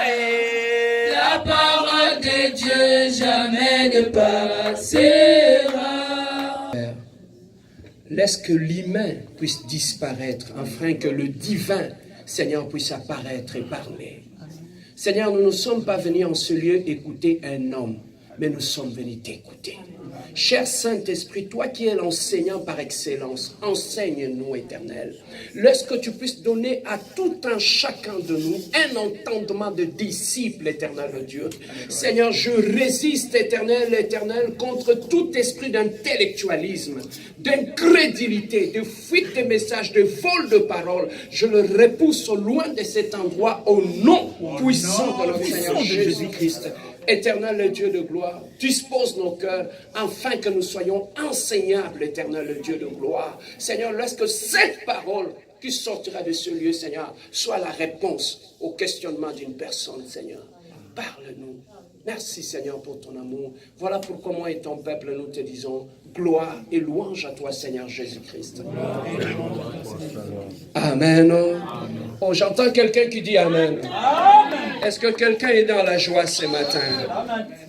et la parole de Dieu jamais ne passera. Laisse que l'humain puisse disparaître afin que le divin, Seigneur, puisse apparaître et parler. Seigneur, nous ne sommes pas venus en ce lieu écouter un homme, mais nous sommes venus t'écouter. Cher Saint-Esprit, toi qui es l'enseignant par excellence, enseigne-nous, Éternel. Laisse que tu puisses donner à tout un chacun de nous un entendement de disciple, Éternel Dieu. Seigneur, je résiste, Éternel, contre tout esprit d'intellectualisme, d'incrédulité, de fuite de messages, de vol de paroles. Je le repousse au loin de cet endroit au nom puissant de notre Seigneur Jésus-Christ. Éternel Dieu de gloire, dispose nos cœurs afin que nous soyons enseignables, Éternel Dieu de gloire. Seigneur, laisse que cette parole qui sortira de ce lieu, Seigneur, soit la réponse au questionnement d'une personne, Seigneur. Parle-nous. Merci, Seigneur, pour ton amour. Voilà pourquoi moi et ton peuple, nous te disons gloire et louange à toi, Seigneur Jésus-Christ. Amen. Oh, j'entends quelqu'un qui dit Amen. Est-ce que quelqu'un est dans la joie ce matin?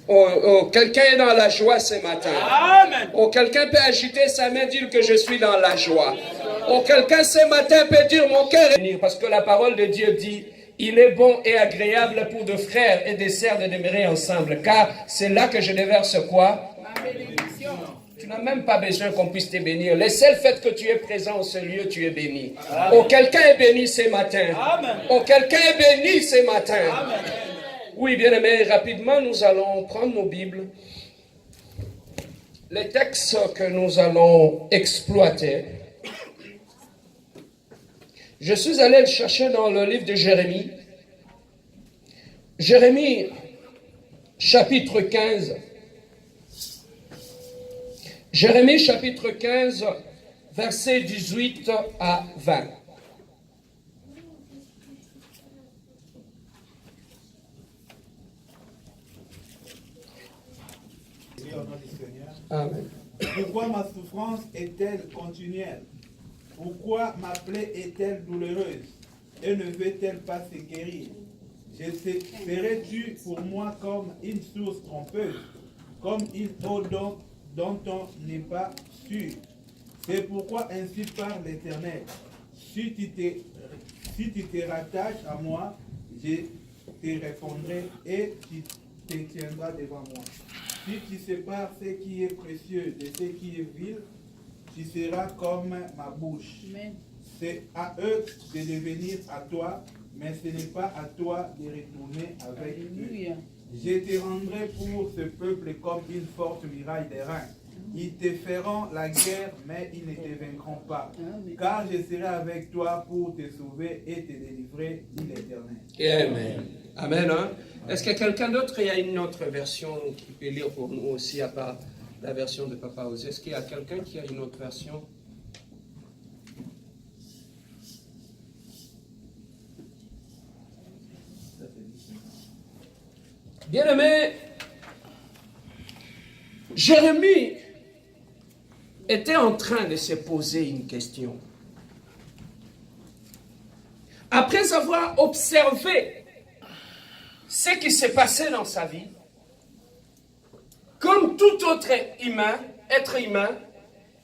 Oh, quelqu'un est dans la joie ce matin. Oh, quelqu'un peut agiter sa main, dire que je suis dans la joie. Oh, quelqu'un ce matin peut dire mon cœur est... Parce que la parole de Dieu dit, il est bon et agréable pour deux frères et des sœurs de demeurer ensemble, car c'est là que je déverse quoi? Ma bénédiction. Tu n'as même pas besoin qu'on puisse te bénir. Le seul fait que tu es présent en ce lieu, tu es béni. Amen. Oh, quelqu'un est béni ce matin. Amen. Oh, quelqu'un est béni ce matin. Amen. Oui, bien aimé, rapidement, nous allons prendre nos Bibles. Les textes que nous allons exploiter. Je suis allé le chercher dans le livre de Jérémie. Jérémie, chapitre 15. Jérémie, chapitre 15, versets 18 à 20. Amen. Pourquoi ma souffrance est-elle continuelle? Pourquoi ma plaie est-elle douloureuse et ne veut-elle pas se guérir? Serais-tu pour moi comme une source trompeuse, comme une eau dont on n'est pas sûr? C'est pourquoi ainsi parle l'Éternel. Si tu te rattaches à moi, je te répondrai et tu te tiendras devant moi. Si tu sépares ce qui est précieux de ce qui est vil, tu seras comme ma bouche. C'est à eux de devenir à toi, mais ce n'est pas à toi de retourner avec eux. Je te rendrai pour ce peuple comme une forte muraille de reins. Ils te feront la guerre, mais ils ne te vaincront pas. Car je serai avec toi pour te sauver et te délivrer, dit l'Éternel. Amen. Amen. Hein? Est-ce que quelqu'un d'autre, il y a une autre version qui peut lire pour nous aussi, à part la version de Papa Osée? Est-ce qu'il y a quelqu'un qui a une autre version? Bien-aimé, Jérémie était en train de se poser une question. Après avoir observé ce qui s'est passé dans sa vie, comme tout autre être humain,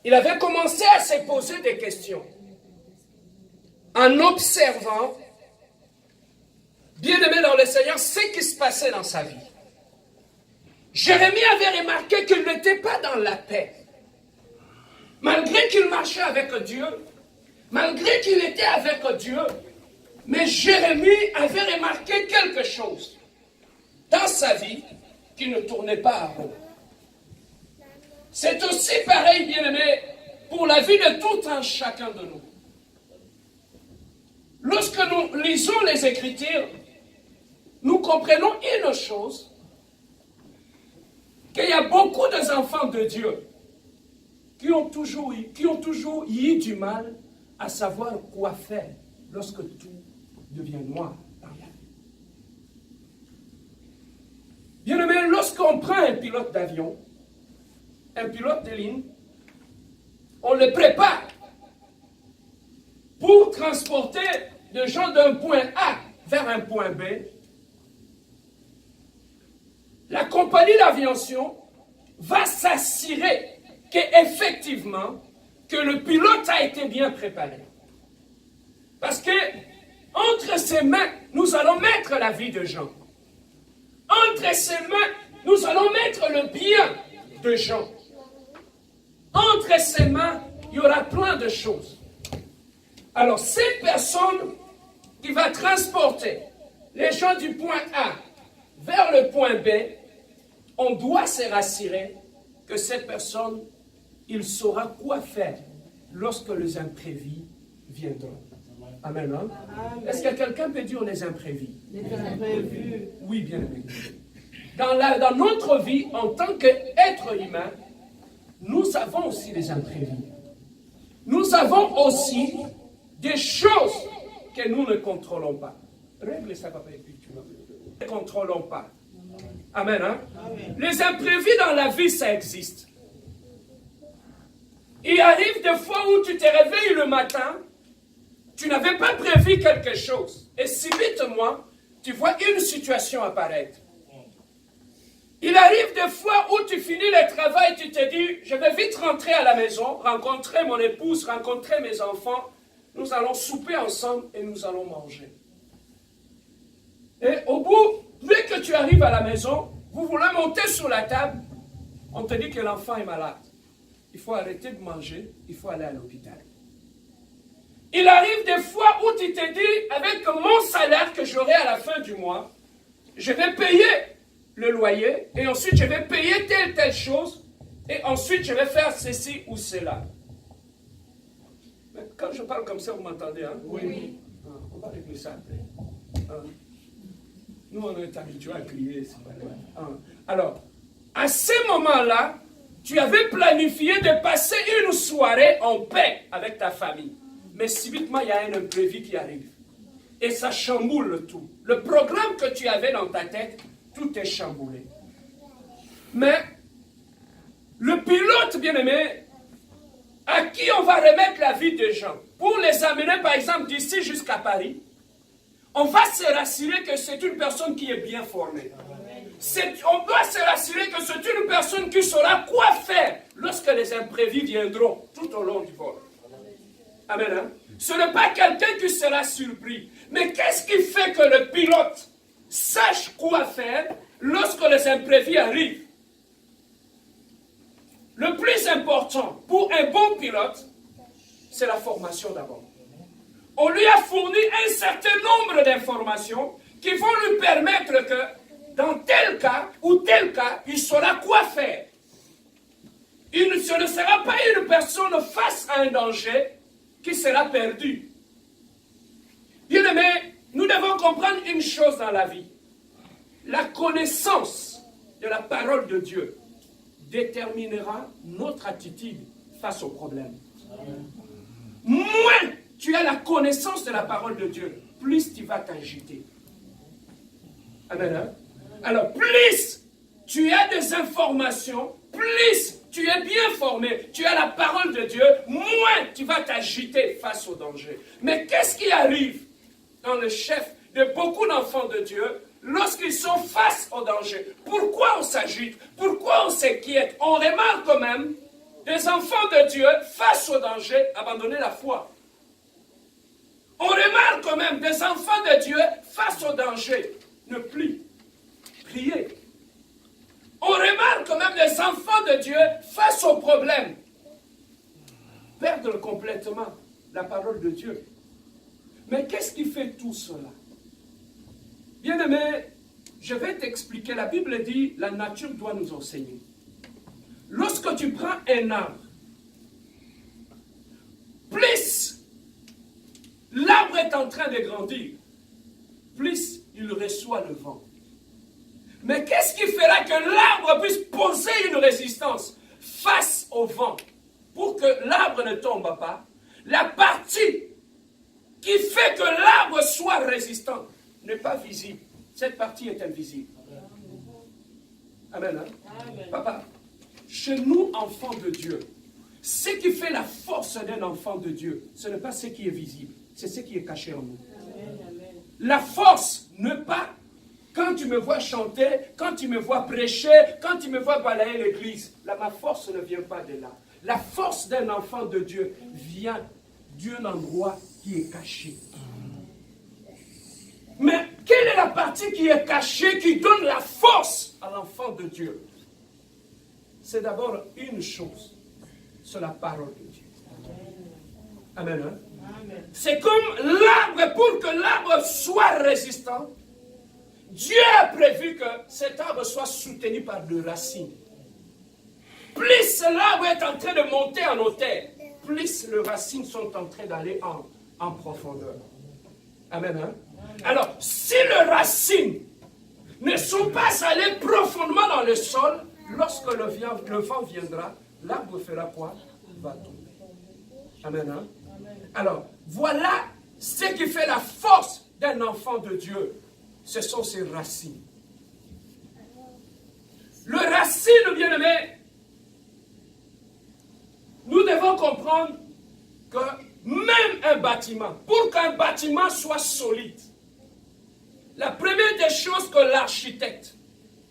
il avait commencé à se poser des questions. En observant, bien aimé dans le Seigneur, ce qui se passait dans sa vie. Jérémie avait remarqué qu'il n'était pas dans la paix. Malgré qu'il marchait avec Dieu, malgré qu'il était avec Dieu, mais Jérémie avait remarqué quelque chose dans sa vie qui ne tournait pas à rond. C'est aussi pareil, bien-aimé, pour la vie de tout un chacun de nous. Lorsque nous lisons les Écritures, nous comprenons une chose, qu'il y a beaucoup d'enfants de Dieu qui ont toujours eu du mal à savoir quoi faire lorsque tout devient noir dans la vie. Bien-aimé, lorsqu'on prend un pilote d'avion, un pilote de ligne, on le prépare pour transporter des gens d'un point A vers un point B, la compagnie d'aviation va s'assurer qu'effectivement, que le pilote a été bien préparé. Parce que entre ses mains, nous allons mettre la vie de gens. Entre ses mains, nous allons mettre le bien de gens. Entre ses mains, il y aura plein de choses. Alors, cette personne qui va transporter les gens du point A vers le point B, on doit se rassurer que cette personne, il saura quoi faire lorsque les imprévus viendront. Amen. Hein? Est-ce que quelqu'un peut dire les imprévus? Les imprévus. Oui, bien aimé. Dans notre vie, en tant qu'être humain, nous avons aussi des imprévus. Nous avons aussi des choses que nous ne contrôlons pas. Règle ça, papa, et puis tu vas. Nous ne contrôlons pas. Amen. Hein? Amen. Les imprévus dans la vie, ça existe. Il arrive des fois où tu te réveilles le matin, tu n'avais pas prévu quelque chose. Et subitement, tu vois une situation apparaître. Il arrive des fois où tu finis le travail, tu te dis, je vais vite rentrer à la maison, rencontrer mon épouse, rencontrer mes enfants. Nous allons souper ensemble et nous allons manger. Et au bout, dès que tu arrives à la maison, vous voulez monter sur la table, on te dit que l'enfant est malade. Il faut arrêter de manger, il faut aller à l'hôpital. Il arrive des fois où tu te dis, avec mon salaire que j'aurai à la fin du mois, je vais payer le loyer, et ensuite je vais payer telle chose, et ensuite je vais faire ceci ou cela. Mais quand je parle comme ça, vous m'entendez, hein? Oui. Ah, on va régler ça après. Ah. Nous, on est habitués à crier, c'est pas grave. Ah. Alors, à ce moment-là, tu avais planifié de passer une soirée en paix avec ta famille. Mais subitement, il y a un imprévu qui arrive. Et ça chamboule tout. Le programme que tu avais dans ta tête, tout est chamboulé. Mais le pilote, bien-aimé, à qui on va remettre la vie des gens, pour les amener, par exemple, d'ici jusqu'à Paris, on va se rassurer que c'est une personne qui est bien formée. On doit se rassurer que c'est une personne qui saura quoi faire lorsque les imprévus viendront tout au long du vol. Amen. Hein? Ce n'est pas quelqu'un qui sera surpris. Mais qu'est-ce qui fait que le pilote sache quoi faire lorsque les imprévus arrivent? Le plus important pour un bon pilote, c'est la formation d'abord. On lui a fourni un certain nombre d'informations qui vont lui permettre que dans tel cas ou tel cas, il saura quoi faire. Ce ne sera pas une personne face à un danger qui sera perdu. Bien aimé, nous devons comprendre une chose dans la vie. La connaissance de la parole de Dieu déterminera notre attitude face aux problèmes. Moins tu as la connaissance de la parole de Dieu, plus tu vas t'agiter. Amen. Hein? Alors, plus tu as des informations, plus tu es bien formé, tu as la parole de Dieu, moins tu vas t'agiter face au danger. Mais qu'est-ce qui arrive dans le chef de beaucoup d'enfants de Dieu lorsqu'ils sont face au danger? Pourquoi on s'agite? Pourquoi on s'inquiète? On remarque quand même des enfants de Dieu face au danger abandonner la foi. On remarque quand même des enfants de Dieu face au danger ne plus prier. On remarque quand même des enfants de Dieu face aux problèmes perdre complètement la parole de Dieu. Mais qu'est-ce qui fait tout cela? Bien-aimé, je vais t'expliquer. La Bible dit, la nature doit nous enseigner. Lorsque tu prends un arbre, plus l'arbre est en train de grandir, plus il reçoit le vent. Mais qu'est-ce qui fera que l'arbre puisse poser une résistance face au vent pour que l'arbre ne tombe pas? La partie qui fait que l'arbre soit résistant n'est pas visible. Cette partie est invisible. Amen. Hein? Amen. Papa, chez nous, enfants de Dieu, ce qui fait la force d'un enfant de Dieu, ce n'est pas ce qui est visible, c'est ce qui est caché en nous. Amen. La force ne pas, quand tu me vois chanter, quand tu me vois prêcher, quand tu me vois balayer l'église, ma force ne vient pas de là. La force d'un enfant de Dieu vient d'un endroit qui est caché. Mais quelle est la partie qui est cachée, qui donne la force à l'enfant de Dieu? C'est d'abord une chose, c'est la parole de Dieu. Amen. Hein? Amen. C'est comme l'arbre, pour que l'arbre soit résistant, Dieu a prévu que cet arbre soit soutenu par des racines. Plus l'arbre est en train de monter en hauteur, plus les racines sont en train d'aller en profondeur. Amen. Hein? Alors, si les racines ne sont pas allées profondément dans le sol, lorsque le vent viendra, l'arbre fera quoi? Il va tomber. Amen. Hein? Alors, voilà ce qui fait la force d'un enfant de Dieu. Ce sont ses racines. Le racine, bien-aimé, nous devons comprendre que même un bâtiment, pour qu'un bâtiment soit solide, la première des choses que l'architecte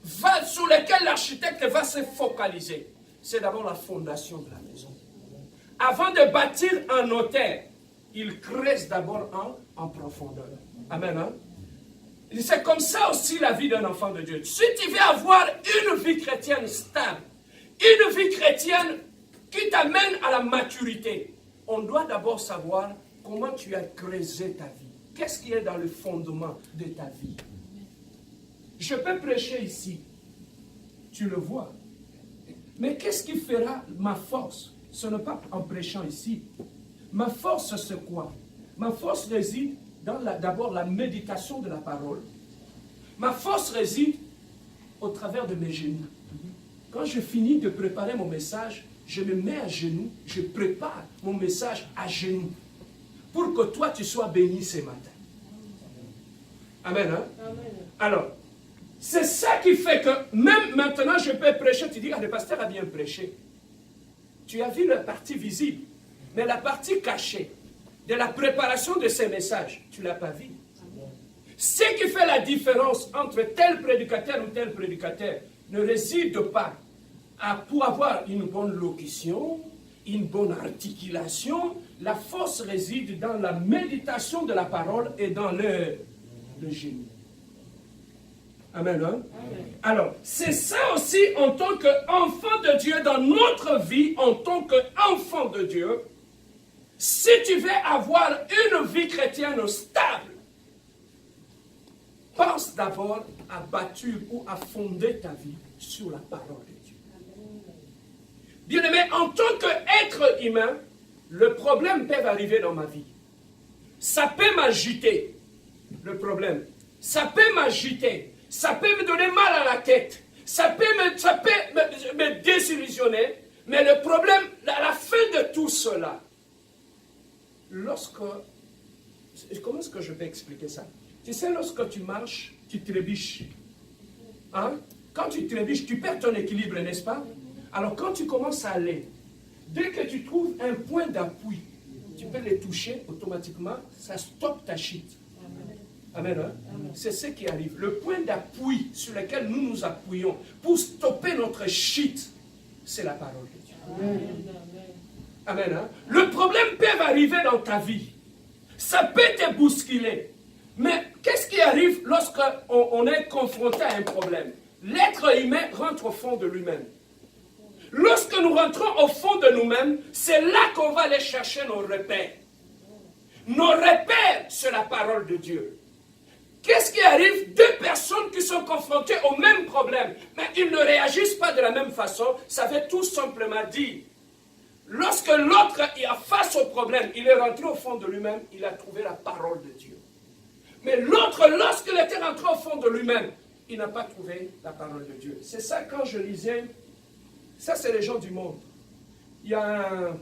sur lesquelles l'architecte va se focaliser, c'est d'abord la fondation de la maison. Avant de bâtir en hauteur, il creuse d'abord en profondeur. Amen. Hein? C'est comme ça aussi la vie d'un enfant de Dieu. Si tu veux avoir une vie chrétienne stable, une vie chrétienne qui t'amène à la maturité, on doit d'abord savoir comment tu as creusé ta vie. Qu'est-ce qui est dans le fondement de ta vie? Je peux prêcher ici, tu le vois. Mais qu'est-ce qui fera ma force? Ce n'est pas en prêchant ici. Ma force, c'est quoi? Ma force réside dans d'abord la méditation de la parole. Ma force réside au travers de mes genoux. Quand je finis de préparer mon message, je me mets à genoux, je prépare mon message à genoux pour que toi tu sois béni ce matin. Amen. Hein? Amen. Alors, c'est ça qui fait que même maintenant je peux prêcher, tu dis, ah, le pasteur a bien prêché. Tu as vu la partie visible, mais la partie cachée de la préparation de ces messages, tu ne l'as pas vu. Ce qui fait la différence entre tel prédicateur ou tel prédicateur ne réside pas pour avoir une bonne locution, une bonne articulation. La force réside dans la méditation de la parole et dans le génie. Amen. Hein? Amen. Alors, c'est ça aussi en tant qu'enfant de Dieu, dans notre vie, en tant qu'enfant de Dieu. Si tu veux avoir une vie chrétienne stable, pense d'abord à bâtir ou à fonder ta vie sur la parole de Dieu. Bien-aimé, en tant qu'être humain, le problème peut arriver dans ma vie. Ça peut m'agiter, le problème. Ça peut m'agiter. Ça peut me donner mal à la tête. Ça peut me désillusionner. Mais le problème, à la fin de tout cela, comment est-ce que je peux expliquer ça? Tu sais, lorsque tu marches, tu trébuches. Hein? Quand tu trébuches, tu perds ton équilibre, n'est-ce pas? Alors quand tu commences à aller, dès que tu trouves un point d'appui, tu peux le toucher automatiquement, ça stoppe ta chute. Amen. Hein? C'est ce qui arrive. Le point d'appui sur lequel nous nous appuyons pour stopper notre chute, c'est la parole de Dieu. Amen. Amen. Hein? Le problème peut arriver dans ta vie. Ça peut te bousculer. Mais qu'est-ce qui arrive lorsqu'on est confronté à un problème? L'être humain rentre au fond de lui-même. Lorsque nous rentrons au fond de nous-mêmes, c'est là qu'on va aller chercher nos repères. Nos repères, c'est la parole de Dieu. Qu'est-ce qui arrive? Deux personnes qui sont confrontées au même problème, mais ils ne réagissent pas de la même façon. Ça veut tout simplement dire, lorsque l'autre est face au problème, il est rentré au fond de lui-même, il a trouvé la parole de Dieu. Mais l'autre, lorsqu'il était rentré au fond de lui-même, il n'a pas trouvé la parole de Dieu. C'est ça, quand je lisais, ça c'est les gens du monde. Il y a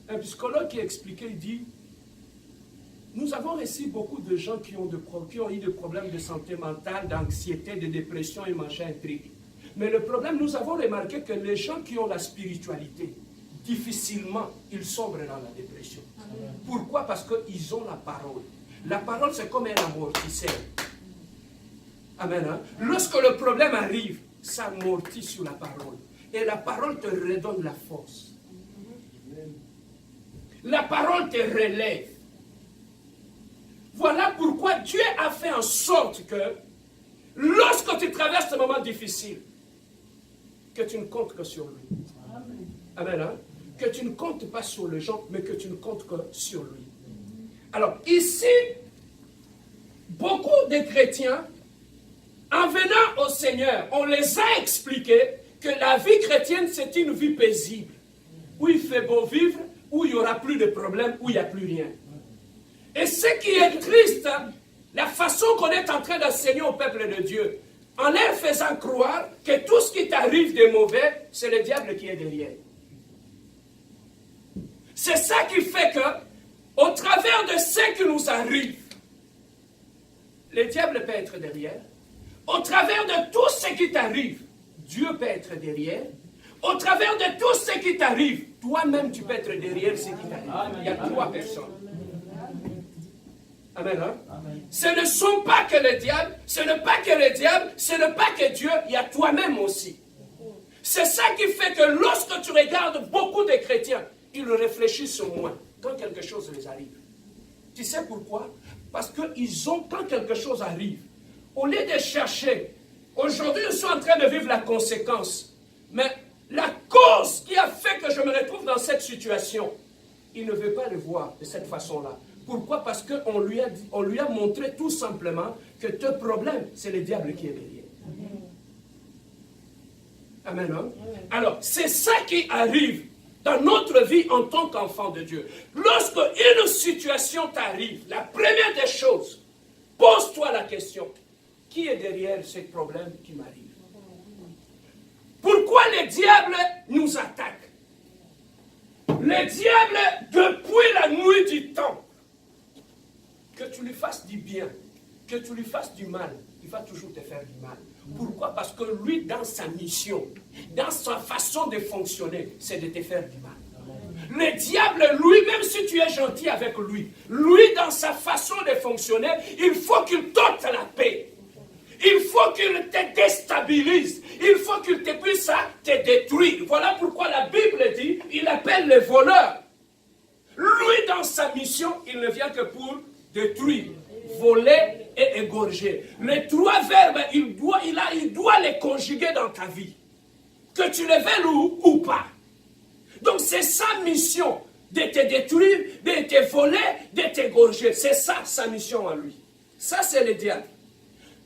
un psychologue qui expliquait, il dit, nous avons reçu beaucoup de gens qui ont eu des problèmes de santé mentale, d'anxiété, de dépression et machin, truc. Mais le problème, nous avons remarqué que les gens qui ont la spiritualité, difficilement, ils sombrent dans la dépression. Pourquoi? Parce qu'ils ont la parole. La parole, c'est comme un amortisseur. Amen. Hein? Lorsque le problème arrive, ça amortit sur la parole. Et la parole te redonne la force. La parole te relève. Voilà pourquoi Dieu a fait en sorte que, lorsque tu traverses un moment difficile, que tu ne comptes que sur lui. Amen. Hein? Que tu ne comptes pas sur les gens, mais que tu ne comptes que sur lui. Alors, ici, beaucoup de chrétiens, en venant au Seigneur, on les a expliqué que la vie chrétienne, c'est une vie paisible, où il fait beau vivre, où il n'y aura plus de problèmes, où il n'y a plus rien. Et ce qui est triste, la façon qu'on est en train d'enseigner au peuple de Dieu, en leur faisant croire que tout ce qui t'arrive de mauvais, c'est le diable qui est derrière. C'est ça qui fait que, au travers de ce qui nous arrive, le diable peut être derrière. Au travers de tout ce qui t'arrive, Dieu peut être derrière. Au travers de tout ce qui t'arrive, toi-même tu peux être derrière ce qui t'arrive. Il y a 3 personnes. Amen. Hein? Ce ne sont pas que le diable, ce n'est pas que le diable, ce n'est pas que Dieu, il y a toi-même aussi. C'est ça qui fait que lorsque tu regardes beaucoup de chrétiens, ils réfléchissent au moins quand quelque chose les arrive. Tu sais pourquoi? Parce qu'ils ont, quand quelque chose arrive, au lieu de chercher, aujourd'hui ils sont en train de vivre la conséquence, mais la cause qui a fait que je me retrouve dans cette situation, il ne veut pas le voir de cette façon-là. Pourquoi? Parce qu'on lui a montré tout simplement que ton problème, c'est le diable qui est derrière. Amen. Hein? Alors, c'est ça qui arrive dans notre vie en tant qu'enfant de Dieu. Lorsque une situation t'arrive, la première des choses, pose-toi la question, qui est derrière ce problème qui m'arrive? Pourquoi le diable nous attaque? Le diable, depuis la nuit du temps, que tu lui fasses du bien, que tu lui fasses du mal, il va toujours te faire du mal. Pourquoi? Parce que lui, dans sa mission, dans sa façon de fonctionner, c'est de te faire du mal. Le diable, lui, même si tu es gentil avec lui, dans sa façon de fonctionner, il faut qu'il t'ôte la paix. Il faut qu'il te déstabilise. Il faut qu'il te puisse te détruire. Voilà pourquoi la Bible dit, il appelle les voleurs. Lui, dans sa mission, il ne vient que pour détruire, voler et égorger. Les 3 verbes, il doit les conjuguer dans ta vie. Que tu le veuilles ou pas. Donc c'est sa mission, de te détruire, de te voler, de t'égorger. C'est ça sa mission à lui. Ça c'est le diable.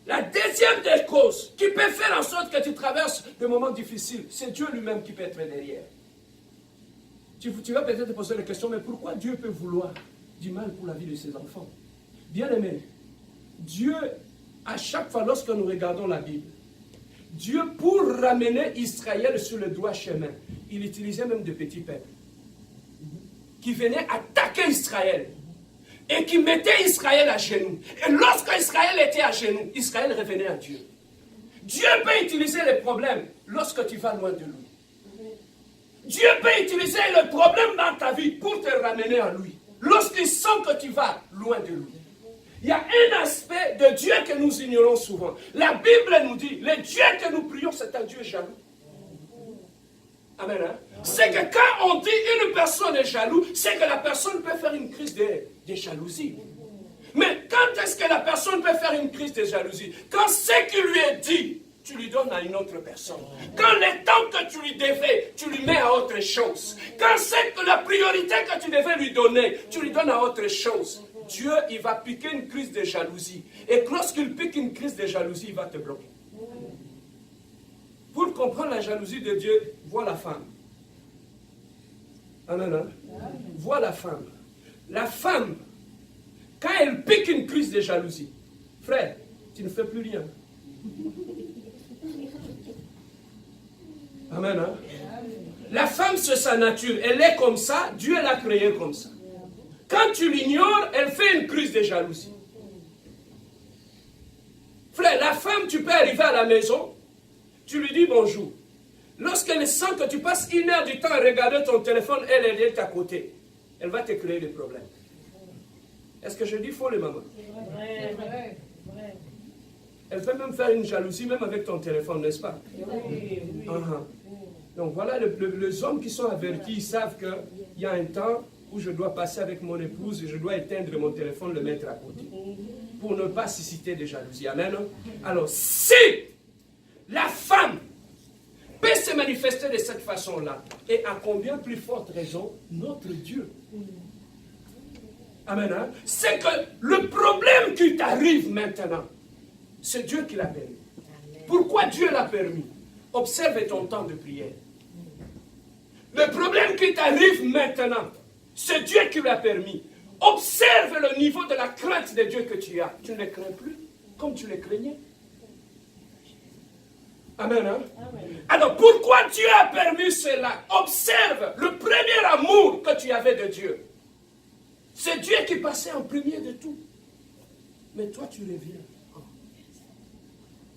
La deuxième des causes qui peut faire en sorte que tu traverses des moments difficiles, c'est Dieu lui-même qui peut être derrière. Tu vas peut-être te poser la question, mais pourquoi Dieu peut vouloir du mal pour la vie de ses enfants? Bien aimé, Dieu, à chaque fois lorsque nous regardons la Bible, Dieu, pour ramener Israël sur le droit chemin, il utilisait même de petits peuples qui venaient attaquer Israël et qui mettaient Israël à genoux. Et lorsque Israël était à genoux, Israël revenait à Dieu. Dieu peut utiliser les problèmes lorsque tu vas loin de lui. Dieu peut utiliser le problème dans ta vie pour te ramener à lui. Lorsqu'il sent que tu vas loin de lui. Il y a un aspect de Dieu que nous ignorons souvent. La Bible nous dit, le Dieu que nous prions, c'est un Dieu jaloux. Amen. Hein? C'est que quand on dit une personne est jaloux, c'est que la personne peut faire une crise de jalousie. Mais quand est-ce que la personne peut faire une crise de jalousie? Quand ce qui lui est dit, tu lui donnes à une autre personne. Quand le temps que tu lui devais, tu lui mets à autre chose. Quand c'est que la priorité que tu devais lui donner, tu lui donnes à autre chose. Dieu, il va piquer une crise de jalousie. Et lorsqu'il pique une crise de jalousie, il va te bloquer. Pour comprendre la jalousie de Dieu, vois la femme. Amen. Vois la femme. La femme, quand elle pique une crise de jalousie, frère, tu ne fais plus rien. Amen. Hein? La femme, c'est sa nature. Elle est comme ça. Dieu l'a créée comme ça. Quand tu l'ignores, elle fait une crise de jalousie. Frère, la femme, tu peux arriver à la maison, tu lui dis bonjour. Lorsqu'elle sent que tu passes 1 heure du temps à regarder ton téléphone, elle est à côté. Elle va te créer des problèmes. Est-ce que je dis faux, les mamans? Vrai, vrai. Elle peut même faire une jalousie, même avec ton téléphone, n'est-ce pas? Oui, oui. Donc voilà, les hommes qui sont avertis, ils savent qu'il y a un temps où je dois passer avec mon épouse et je dois éteindre mon téléphone, le mettre à côté, pour ne pas susciter de jalousie. Amen. Alors, si la femme peut se manifester de cette façon-là, et à combien plus forte raison, notre Dieu. Amen. C'est que le problème qui t'arrive maintenant, c'est Dieu qui l'a permis. Pourquoi Dieu l'a permis? Observe ton temps de prière. Le problème qui t'arrive maintenant, c'est Dieu qui l'a permis. Observe le niveau de la crainte de Dieu que tu as. Tu ne les crains plus comme tu les craignais. Amen. Alors pourquoi Dieu a permis cela? Observe le premier amour que tu avais de Dieu. C'est Dieu qui passait en premier de tout. Mais toi tu reviens.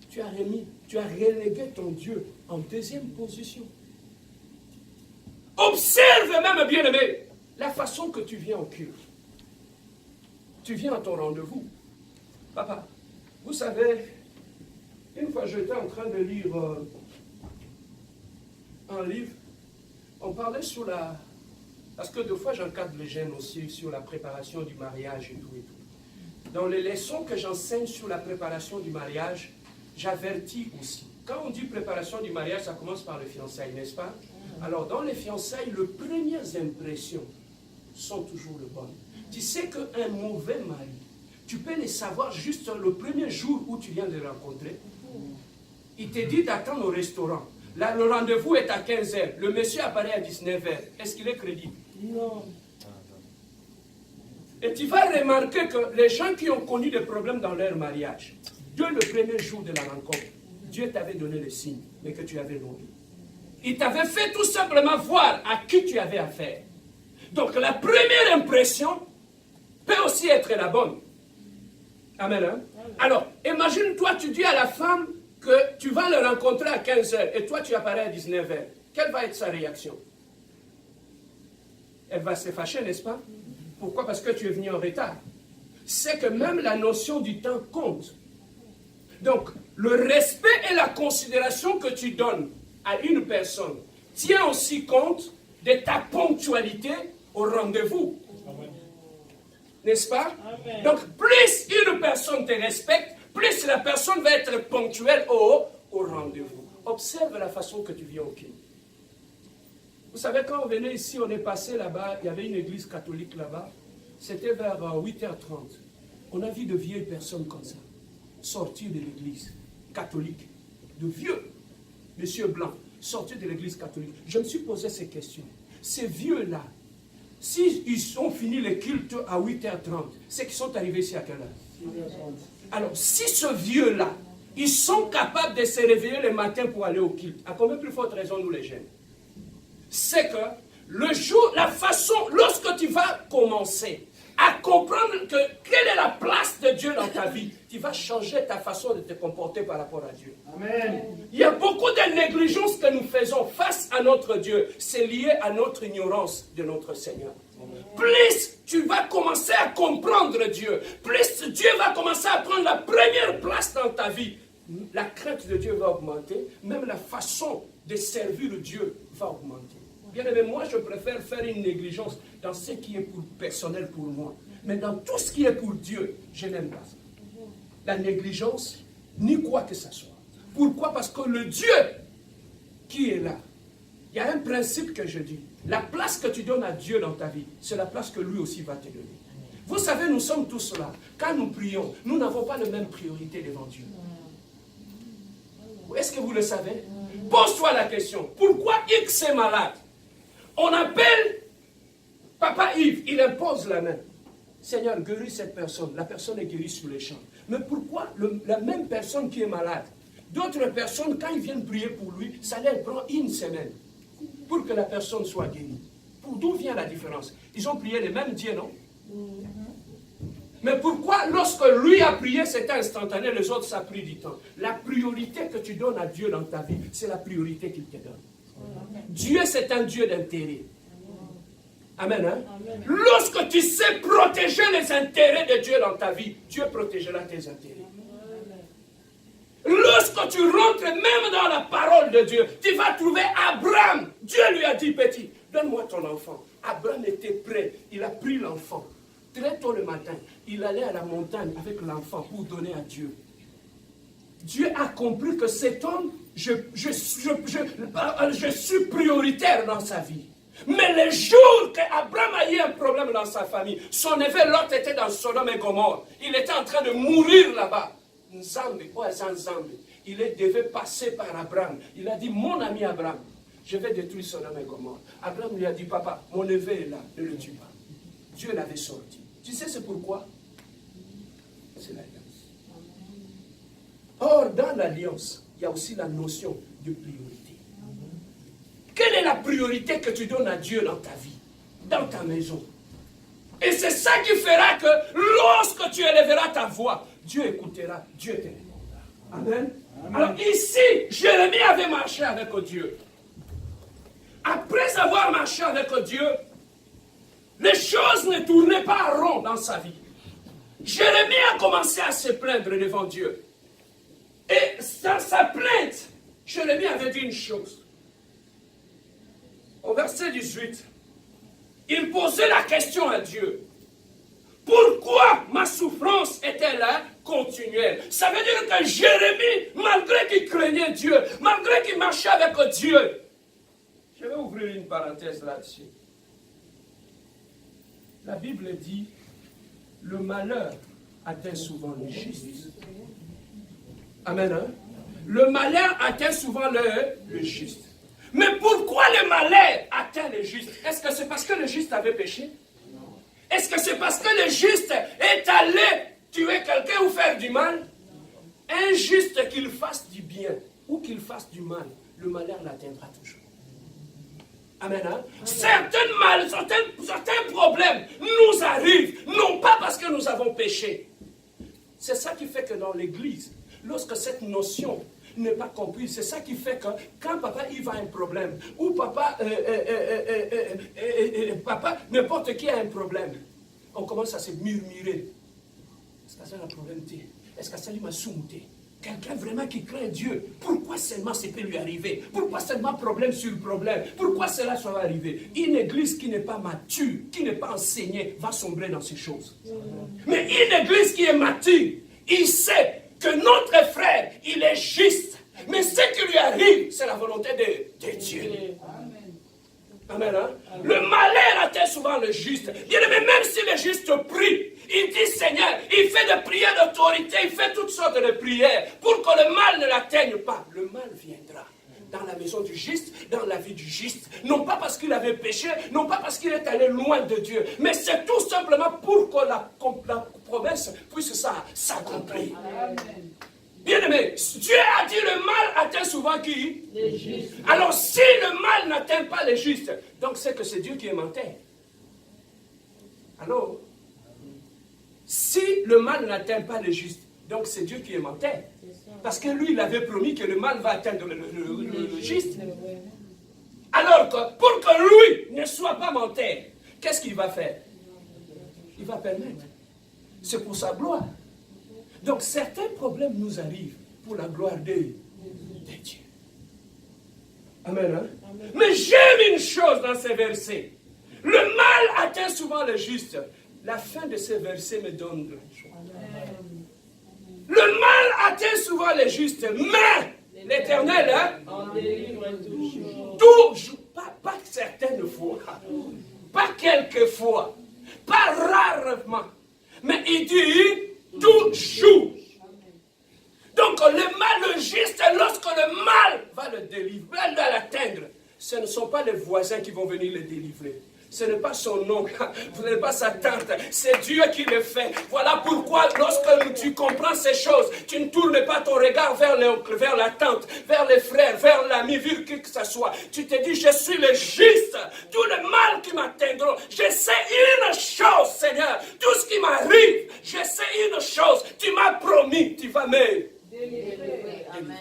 Tu as relégué ton Dieu en deuxième position. Observe même, bien-aimé, la façon que tu viens au culte. Tu viens à ton rendez-vous. Papa, vous savez, une fois j'étais en train de lire un livre, on parlait sur la... Parce que deux fois j'encadre les jeunes aussi sur la préparation du mariage et tout et tout. Dans les leçons que j'enseigne sur la préparation du mariage, j'avertis aussi. Quand on dit préparation du mariage, ça commence par les fiançailles, n'est-ce pas? Alors, dans les fiançailles, les premières impressions sont toujours les bonnes. Tu sais qu'un mauvais mari, tu peux le savoir juste le premier jour où tu viens de le rencontrer. Il te dit d'attendre au restaurant. Là, le rendez-vous est à 15h. Le monsieur apparaît à 19h. Est-ce qu'il est crédible? Non. Et tu vas remarquer que les gens qui ont connu des problèmes dans leur mariage, dès le premier jour de la rencontre, Dieu t'avait donné le signe, mais que tu avais nourri. Il t'avait fait tout simplement voir à qui tu avais affaire. Donc la première impression peut aussi être la bonne. Amen. Hein? Alors, imagine-toi, tu dis à la femme que tu vas le rencontrer à 15h et toi tu apparais à 19h. Quelle va être sa réaction? Elle va se fâcher, n'est-ce pas? Pourquoi? Parce que tu es venu en retard. C'est que même la notion du temps compte. Donc, le respect et la considération que tu donnes à une personne tient aussi compte de ta ponctualité au rendez-vous. N'est-ce pas? Amen. Donc, plus une personne te respecte, plus la personne va être ponctuelle au rendez-vous. Observe la façon que tu viens au culte. Vous savez, quand on venait ici, on est passé là-bas, il y avait une église catholique là-bas. C'était vers 8h30. On a vu de vieilles personnes comme ça sortir de l'église catholique. De vieux messieurs blancs sortir de l'église catholique. Je me suis posé ces questions. Ces vieux-là, s'ils ont fini le culte à 8h30, c'est qu'ils sont arrivés ici à quelle heure? 6h30. Alors, si ce vieux-là, ils sont capables de se réveiller le matin pour aller au culte, à combien plus forte raison nous les jeunes? C'est que le jour, la façon, lorsque tu vas commencer à comprendre quelle est la place de Dieu dans ta vie, tu vas changer ta façon de te comporter par rapport à Dieu. Amen. Il y a beaucoup de négligences que nous faisons face à notre Dieu. C'est lié à notre ignorance de notre Seigneur. Plus tu vas commencer à comprendre Dieu, plus Dieu va commencer à prendre la première place dans ta vie, la crainte de Dieu va augmenter, même la façon de servir Dieu va augmenter. Bien aimé, moi je préfère faire une négligence dans ce qui est personnel pour moi. Mais dans tout ce qui est pour Dieu, je n'aime pas ça. La négligence, ni quoi que ce soit. Pourquoi? Parce que le Dieu qui est là, il y a un principe que je dis. La place que tu donnes à Dieu dans ta vie, c'est la place que lui aussi va te donner. Vous savez, nous sommes tous là. Quand nous prions, nous n'avons pas les mêmes priorités devant Dieu. Est-ce que vous le savez? Pose-toi la question. Pourquoi X est malade? On appelle Papa Yves, il impose la main. Seigneur, guéris cette personne. La personne est guérie sur les champs. Mais pourquoi la même personne qui est malade, d'autres personnes, quand ils viennent prier pour lui, ça leur prend une semaine pour que la personne soit guérie? D'où vient la différence? Ils ont prié les mêmes dieux, non? Mais pourquoi, lorsque lui a prié, c'était instantané, les autres, ça a pris du temps? La priorité que tu donnes à Dieu dans ta vie, c'est la priorité qu'il te donne. Dieu, c'est un Dieu d'intérêt. Amen, hein? Amen. Lorsque tu sais protéger les intérêts de Dieu dans ta vie, Dieu protégera tes intérêts. Amen. Lorsque tu rentres même dans la parole de Dieu, tu vas trouver Abraham. Dieu lui a dit, petit, donne-moi ton enfant. Abraham était prêt, il a pris l'enfant. Très tôt le matin, il allait à la montagne avec l'enfant pour donner à Dieu. Dieu a compris que cet homme, je suis prioritaire dans sa vie. Mais le jour qu'Abraham a eu un problème dans sa famille, son neveu Lot était dans Sodome et Gomorrhe. Il était en train de mourir là-bas. Il devait passer par Abraham. Il a dit, mon ami Abraham, je vais détruire Sodome et Gomorrhe. Abraham lui a dit, papa, mon neveu est là, ne le tue pas. Dieu l'avait sorti. Tu sais c'est pourquoi? C'est l'alliance. Or, dans l'alliance, il y a aussi la notion de priorité. Quelle est la priorité que tu donnes à Dieu dans ta vie, dans ta maison? Et c'est ça qui fera que lorsque tu élèveras ta voix, Dieu écoutera, Dieu te répondra. Amen. Amen. Alors ici, Jérémie avait marché avec Dieu. Après avoir marché avec Dieu, les choses ne tournaient pas rond dans sa vie. Jérémie a commencé à se plaindre devant Dieu. Et dans sa plainte, Jérémie avait dit une chose. Au verset 18, il posait la question à Dieu. Pourquoi ma souffrance est-elle continuelle? Ça veut dire que Jérémie, malgré qu'il craignait Dieu, malgré qu'il marchait avec Dieu, je vais ouvrir une parenthèse là-dessus. La Bible dit, le malheur atteint souvent le juste. Amen. Hein? Le malheur atteint souvent le juste. Mais pourquoi le malheur atteint le juste? Est-ce que c'est parce que le juste avait péché? Non. Est-ce que c'est parce que le juste est allé tuer quelqu'un ou faire du mal? Un juste, qu'il fasse du bien ou qu'il fasse du mal, le malheur l'atteindra toujours. Amen. Hein? Certains problèmes nous arrivent, non pas parce que nous avons péché. C'est ça qui fait que dans l'église, lorsque cette notion n'est pas comprise, c'est ça qui fait que quand papa il va à un problème, ou papa, n'importe qui a un problème, on commence à se murmurer. Est-ce que ça a un problème? Est-ce que ça lui m'a soumoté? Quelqu'un vraiment qui craint Dieu, pourquoi seulement ça peut lui arriver? Pourquoi seulement problème sur problème? Pourquoi cela soit arrivé? Une église qui n'est pas mature, qui n'est pas enseignée, va sombrer dans ces choses. Mais une église qui est mature, il sait que notre frère, il est juste. Mais ce qui lui arrive, c'est la volonté de Dieu. Amen. Hein? Le malheur atteint souvent le juste. Bien aimé, même si le juste prie, il dit Seigneur, il fait des prières d'autorité, il fait toutes sortes de prières pour que le mal ne l'atteigne pas. Le mal viendra dans la maison du juste, dans la vie du juste. Non pas parce qu'il avait péché, non pas parce qu'il est allé loin de Dieu, mais c'est tout simplement pour que la promesse puisse s'accomplir. Bien-aimé, Dieu a dit le mal atteint souvent qui? Les justes. Alors si le mal n'atteint pas les justes, donc c'est que c'est Dieu qui est menteur. Alors, si le mal n'atteint pas les justes, donc c'est Dieu qui est menteur. Parce que lui, il avait promis que le mal va atteindre le juste. Alors que pour que lui ne soit pas menteur, qu'est-ce qu'il va faire? Il va permettre. C'est pour sa gloire. Donc certains problèmes nous arrivent pour la gloire de Dieu. Amen. Hein? Amen. Mais j'aime une chose dans ces versets. Le mal atteint souvent le juste. La fin de ces versets me donne de la joie. Le mal atteint souvent les justes, mais l'Éternel en délivre toujours. Pas certaines fois, pas quelques fois, pas rarement, mais il dit toujours. Donc le juste, lorsque le mal va le délivrer, va l'atteindre, ce ne sont pas les voisins qui vont venir le délivrer. Ce n'est pas son oncle, ce n'est pas sa tante, c'est Dieu qui le fait. Voilà pourquoi lorsque tu comprends ces choses, tu ne tournes pas ton regard vers l'oncle, vers la tante, vers les frères, vers l'ami, vers qui que ce soit. Tu te dis, je suis le juste, tout le mal qui m'atteindra. Je sais une chose, Seigneur, tout ce qui m'arrive, je sais une chose, tu m'as promis, tu vas me délivrer. Amen.